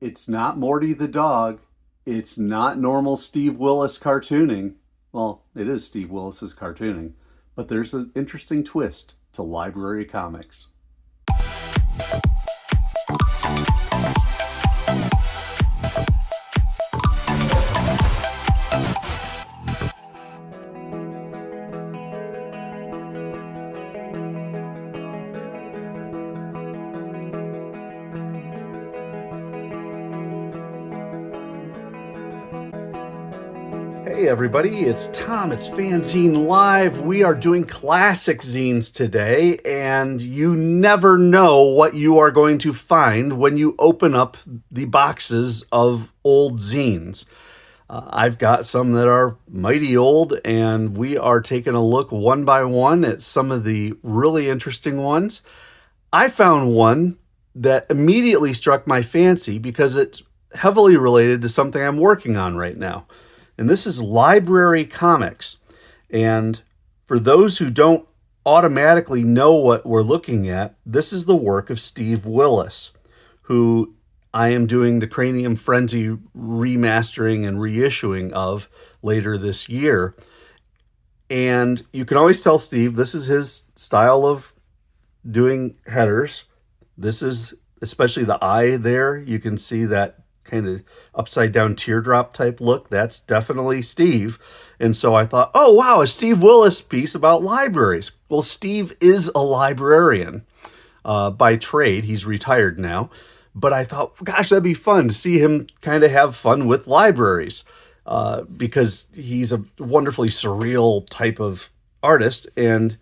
It's not Morty the dog. It's not normal Steve Willis cartooning. Well, it is Steve Willis's cartooning, but there's an interesting twist to library comics. Hey everybody, it's Tom, it's FANzine Live. We are doing classic zines today, and you never know what you are going to find when you open up the boxes of old zines. I've got some that are mighty old, and we are taking a look one by one at some of the really interesting ones. I found one that immediately struck my fancy because it's heavily related to something I'm working on right now. And this is Library Comix. And for those who don't automatically know what we're looking at, this is the work of Steve Willis, who I am doing the Cranium Frenzy remastering and reissuing of later this year. And you can always tell Steve this is his style of doing headers. This is especially the eye there. You can see that kind of upside down teardrop type look. That's definitely Steve. And so I thought, oh wow, a Steve Willis piece about libraries. Well, Steve is a librarian by trade. He's retired now. But I thought, gosh, that'd be fun to see him kind of have fun with libraries because he's a wonderfully surreal type of artist. And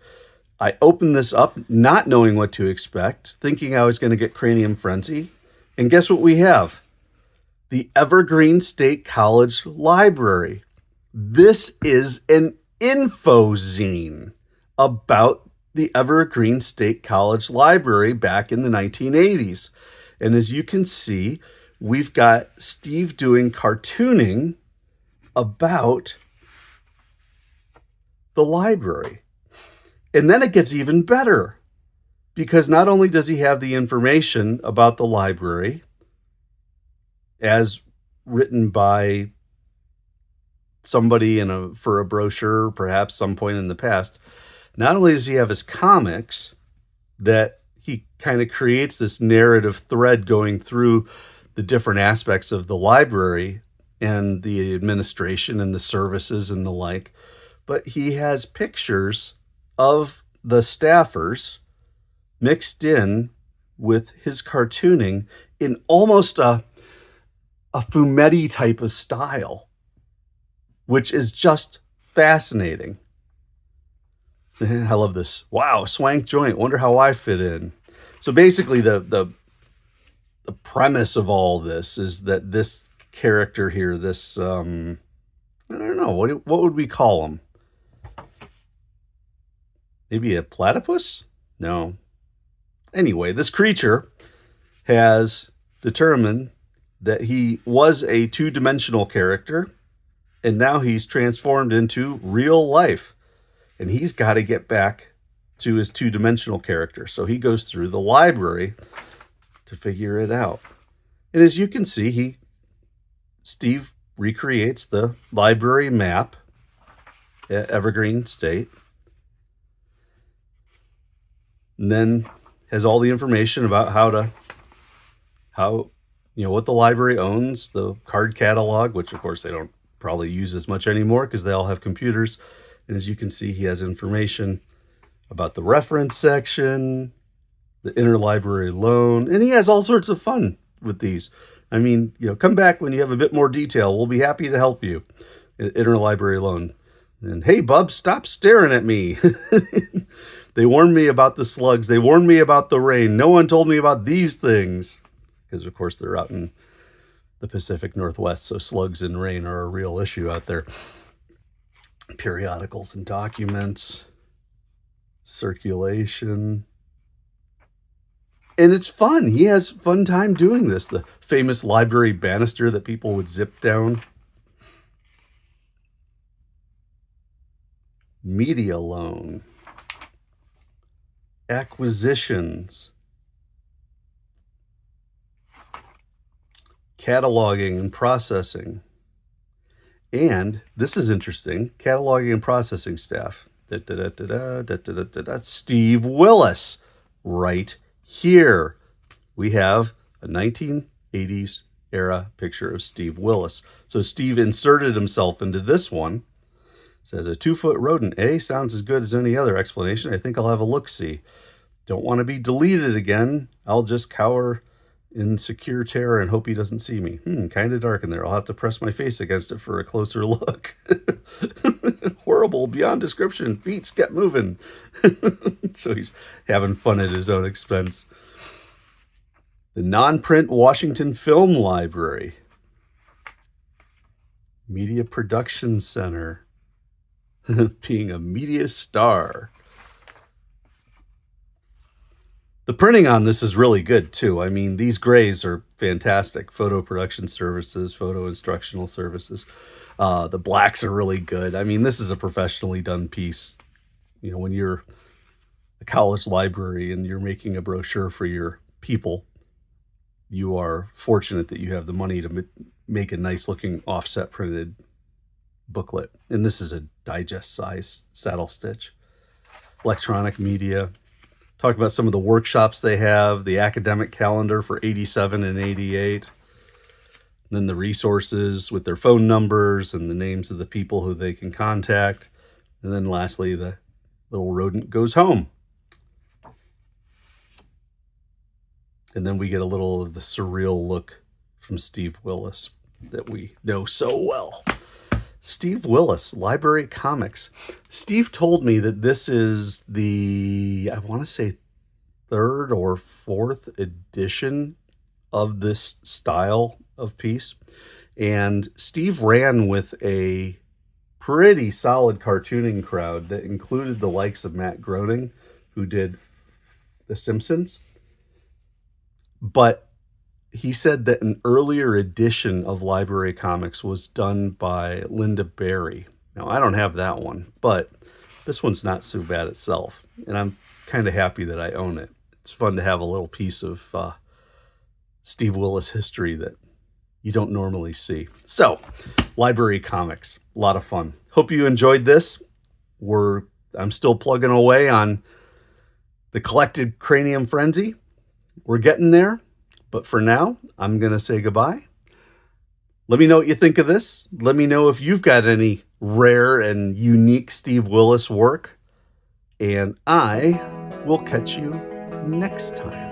I opened this up not knowing what to expect, thinking I was going to get Cranium Frenzy. And guess what we have? The Evergreen State College Library. This is an info zine about the Evergreen State College Library back in the 1980s. And as you can see, we've got Steve doing cartooning about the library. And then it gets even better because not only does he have the information about the library as written by somebody for a brochure, perhaps some point in the past. Not only does he have his comics that he kind of creates this narrative thread going through the different aspects of the library and the administration and the services and the like, but he has pictures of the staffers mixed in with his cartooning in almost a fumetti type of style, which is just fascinating. I love this. Wow, swank joint. Wonder how I fit in. So basically the premise of all this is that this character here, this, I don't know, what would we call him? Maybe a platypus? No. Anyway, this creature has determined that he was a two-dimensional character, and now he's transformed into real life. And he's got to get back to his two-dimensional character. So he goes through the library to figure it out. And as you can see, Steve recreates the library map at Evergreen State. And then has all the information about what the library owns, the card catalog, which of course they don't probably use as much anymore because they all have computers. And as you can see, he has information about the reference section, the interlibrary loan, and he has all sorts of fun with these. I mean, come back when you have a bit more detail. We'll be happy to help you. Interlibrary loan. And hey, bub, stop staring at me. They warned me about the slugs. They warned me about the rain. No one told me about these things. Because, of course, they're out in the Pacific Northwest, so slugs and rain are a real issue out there. Periodicals and documents, circulation. And it's fun. He has fun time doing this. The famous library banister that people would zip down. Media loan. Acquisitions. cataloging and processing. And this is interesting, cataloging and processing staff. Steve Willis, right here. We have a 1980s era picture of Steve Willis. So Steve inserted himself into this one. Says, a 2-foot rodent, sounds as good as any other explanation. I think I'll have a look-see. Don't want to be deleted again. I'll just cower in secure terror and hope he doesn't see me. Kind of dark in there. I'll have to press my face against it for a closer look. Horrible, beyond description. Feet get moving. So he's having fun at his own expense. The non-print Washington Film Library. Media Production Center. Being a media star. The printing on this is really good too. I mean, these grays are fantastic. Photo production services, photo instructional services. The blacks are really good. I mean, this is a professionally done piece. You know, when you're a college library and you're making a brochure for your people, you are fortunate that you have the money to make a nice looking offset printed booklet. And this is a digest size saddle stitch. Electronic media. Talk about some of the workshops they have, the academic calendar for 87 and 88. And then the resources with their phone numbers and the names of the people who they can contact. And then lastly, the little rodent goes home. And then we get a little of the surreal look from Steve Willis that we know so well. Steve Willis, Library Comix. Steve told me that this is the, I want to say, 3rd or 4th edition of this style of piece. And Steve ran with a pretty solid cartooning crowd that included the likes of Matt Groening, who did The Simpsons. But he said that an earlier edition of Library Comix was done by Linda Berry. Now, I don't have that one, but this one's not so bad itself. And I'm kind of happy that I own it. It's fun to have a little piece of Steve Willis history that you don't normally see. So, Library Comix, a lot of fun. Hope you enjoyed this. I'm still plugging away on the Collected Cranium Frenzy. We're getting there. But for now, I'm going to say goodbye. Let me know what you think of this. Let me know if you've got any rare and unique Steve Willis work. And I will catch you next time.